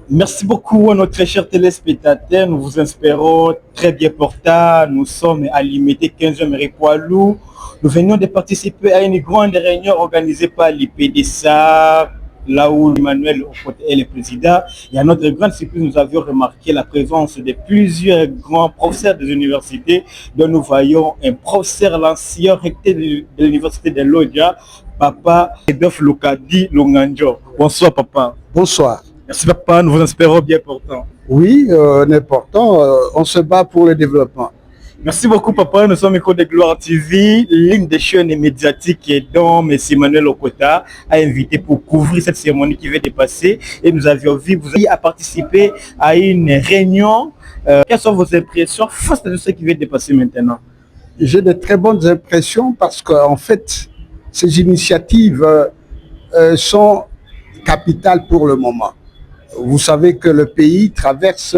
Merci beaucoup à nos très chers téléspectateurs. Nous vous espérons très bien portants. Nous sommes à l'IMT 15e Répoilou. Nous venons de participer à une grande réunion organisée par l'IPDSA, là où Emmanuel est le président. Et à notre grande surprise, nous avions remarqué la présence de plusieurs grands professeurs des universités, dont nous voyons un professeur, l'ancien recteur de l'université de Lodja, Papa Edolphe Lukadi Longanjo. Bonsoir, papa. Bonsoir. Merci papa, nous vous espérons bien portant. Oui, important. On se bat pour le développement. Merci beaucoup papa, nous sommes Écho de Gloire TV, l'une des chaînes médiatiques dont M. Emmanuel Okota a invité pour couvrir cette cérémonie qui vient de passer. Et nous avions vu, vous avez participé à une réunion. Quelles sont vos impressions face à tout ce qui vient de passer maintenant? J'ai de très bonnes impressions parce qu'en fait, ces initiatives sont capitales pour le moment. Vous savez que le pays traverse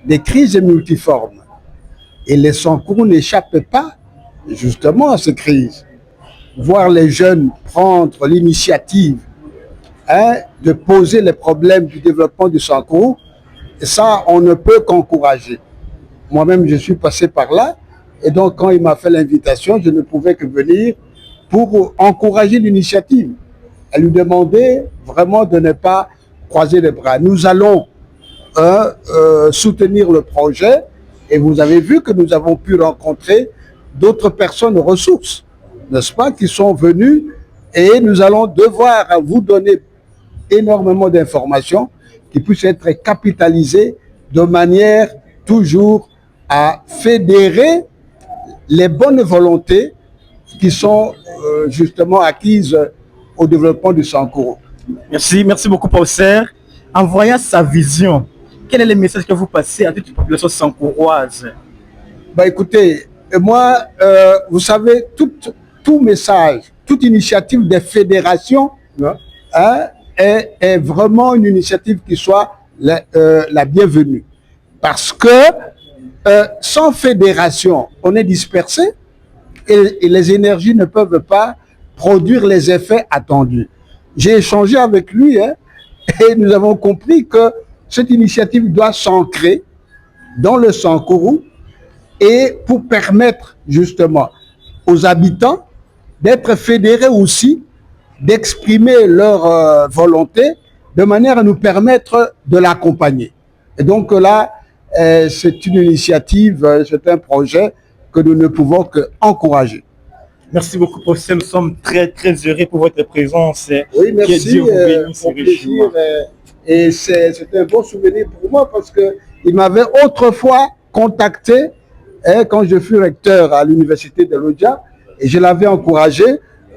des crises multiformes et les Sankourou n'échappent pas justement à ces crises. Voir les jeunes prendre l'initiative de poser les problèmes du développement du Sankourou, ça, on ne peut qu'encourager. Moi-même, je suis passé par là et donc quand il m'a fait l'invitation, je ne pouvais que venir pour encourager l'initiative, à lui demander vraiment de ne pas croiser les bras. Nous allons soutenir le projet et vous avez vu que nous avons pu rencontrer d'autres personnes ressources, n'est-ce pas, qui sont venues et nous allons devoir vous donner énormément d'informations qui puissent être capitalisées de manière toujours à fédérer les bonnes volontés qui sont justement acquises au développement du Sankourou. Merci beaucoup, professeur. En voyant sa vision, quel est le message que vous passez à toute la population sankouroise? Bah écoutez, moi, vous savez, tout message, toute initiative des fédérations est vraiment une initiative qui soit la bienvenue. Parce que sans fédération, on est dispersé et les énergies ne peuvent pas produire les effets attendus. J'ai échangé avec lui et nous avons compris que cette initiative doit s'ancrer dans le Sankourou et pour permettre justement aux habitants d'être fédérés aussi, d'exprimer leur volonté de manière à nous permettre de l'accompagner. Et donc là, c'est une initiative, c'est un projet que nous ne pouvons qu'encourager. Merci beaucoup, professeur. Nous sommes très heureux pour votre présence. Oui, merci. Dieu vous bénisse, mon plaisir. Et c'est un bon souvenir pour moi parce qu'il m'avait autrefois contacté quand je fus recteur à l'université de Lodja et je l'avais encouragé.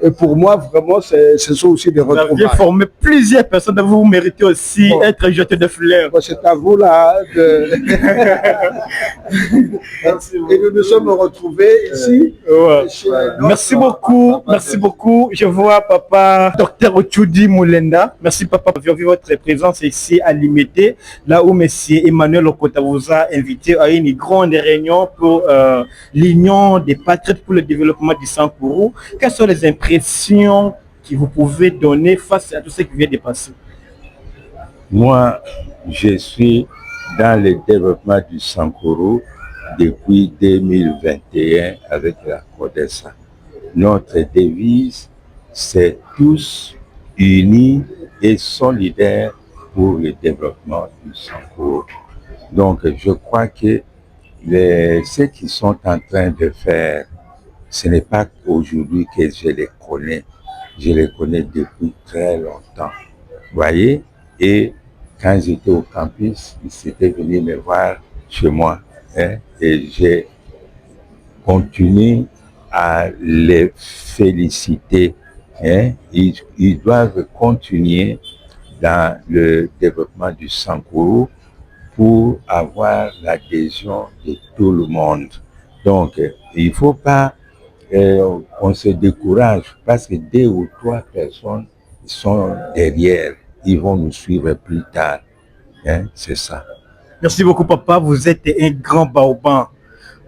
Et pour moi, vraiment, ce sont aussi des retrouvailles. Vous avez formé plusieurs personnes, vous méritez aussi être jeté de fleurs. Bon, c'est à vous là. Et nous nous sommes retrouvés ici. Merci beaucoup. Je vois papa Dr Ochudi Moulenda. Merci papa pour votre présence ici à l'IMT, là où monsieur Emmanuel Okota vous a invité à une grande réunion pour l'Union des patriotes pour le développement du Sankourou. Quelles sont les impressions que vous pouvez donner face à tout ce qui vient de passer? Moi, je suis dans le développement du Sankourou depuis 2021 avec la CODESA. Notre devise, c'est tous unis et solidaires pour le développement du Sankourou. Donc, je crois que ceux qui sont en train de faire, ce n'est pas aujourd'hui que je les connais. Je les connais depuis très longtemps. Vous voyez? Et quand j'étais au campus, ils étaient venus me voir chez moi. Et j'ai continué à les féliciter. Ils doivent continuer dans le développement du Sankourou pour avoir l'adhésion de tout le monde. Donc, il ne faut pas on se décourage parce que 2 ou 3 personnes sont derrière. Ils vont nous suivre plus tard. C'est ça. Merci beaucoup, papa. Vous êtes un grand baobab.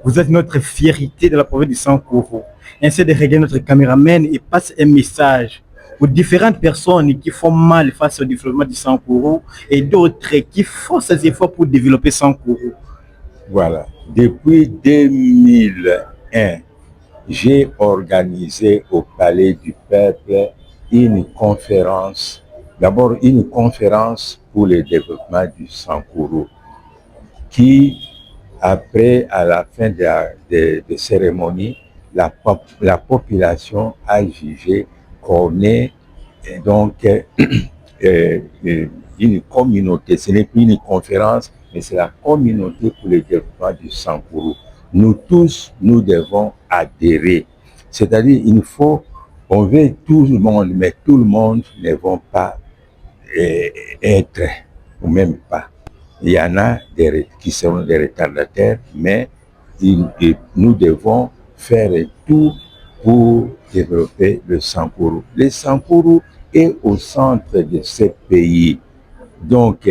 Vous êtes notre fierté de la province du Sankourou. Ainsi de régler notre caméraman et passe un message aux différentes personnes qui font mal face au développement du Sankuru et d'autres qui font ces efforts pour développer Sankuru. Voilà. Depuis 2001, j'ai organisé au Palais du Peuple une conférence, d'abord une conférence pour le développement du Sankuru, qui, après, à la fin de cérémonie, la population a jugé qu'on est donc une communauté. Ce n'est plus une conférence, mais c'est la communauté pour le développement du Sankuru. Nous tous, nous devons adhérer. C'est-à-dire, on veut tout le monde, mais tout le monde ne va pas être, ou même pas. Il y en a qui seront des retardataires, mais nous devons faire tout pour développer le Sankuru. Le Sankuru est au centre de ce pays. Donc,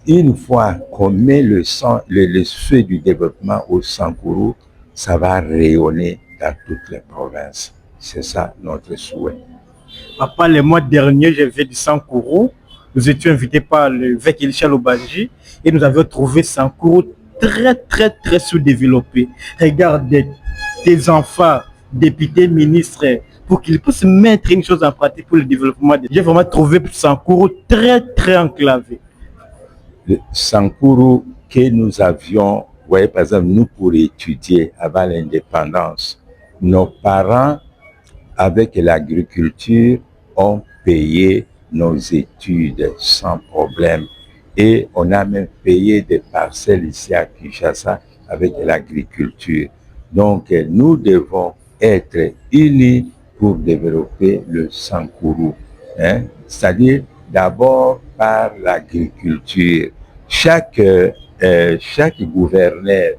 une fois qu'on met le feu du développement au Sankuru, ça va rayonner dans toutes les provinces. C'est ça notre souhait. Papa, le mois dernier, j'ai fait du Sankuru. Nous étions invités par l'évêque Elisha Lobaji et nous avions trouvé Sankuru très sous-développé. Regarde tes enfants, députés, ministres, pour qu'ils puissent mettre une chose en pratique pour le développement. J'ai vraiment trouvé Sankuru très enclavé. Le Sankuru que nous avions, vous voyez, par exemple, nous pour étudier avant l'indépendance, nos parents, avec l'agriculture, ont payé nos études sans problème. Et on a même payé des parcelles ici à Kinshasa avec l'agriculture. Donc, nous devons être unis pour développer le Sankuru. Hein? C'est-à-dire, d'abord par l'agriculture. Chaque gouverneur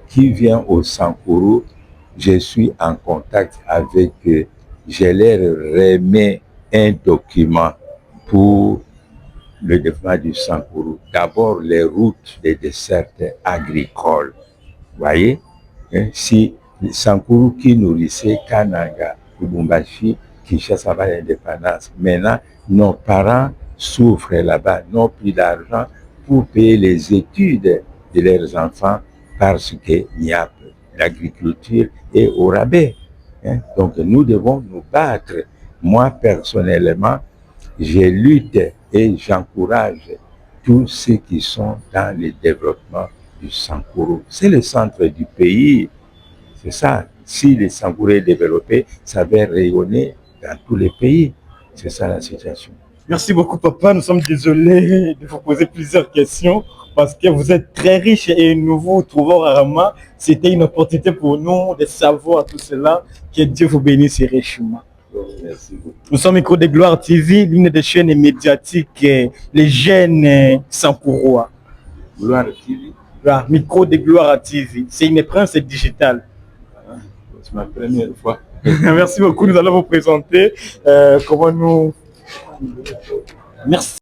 qui vient au Sankuru, je suis en contact avec eux. Je leur remets un document pour le développement du Sankuru. D'abord, les routes des dessertes agricoles. Vous voyez, hein? Si le Sankuru qui nourrissait Kananga, Lubumbashi, Kinshasa va l'indépendance. Maintenant, nos parents souffrent là-bas, n'ont plus d'argent pour payer les études de leurs enfants parce qu'il y a l'agriculture et au rabais. Hein? Donc, nous devons nous battre. Moi, personnellement, je lutte et j'encourage tous ceux qui sont dans le développement du Sankuru. C'est le centre du pays. C'est ça. Si le Sankuru est développé, ça va rayonner dans tous les pays. C'est ça la situation. Merci beaucoup, papa. Nous sommes désolés de vous poser plusieurs questions parce que vous êtes très riche et nous vous trouvons rarement. C'était une opportunité pour nous de savoir tout cela. Que Dieu vous bénisse richement. Merci beaucoup. Nous sommes Micro de Gloire TV, l'une des chaînes médiatiques, les jeunes Sankurois. Gloire TV. Voilà, Micro de Gloire TV. C'est une presse digitale. C'est ma première fois. Merci beaucoup. Nous allons vous présenter comment nous... Merci.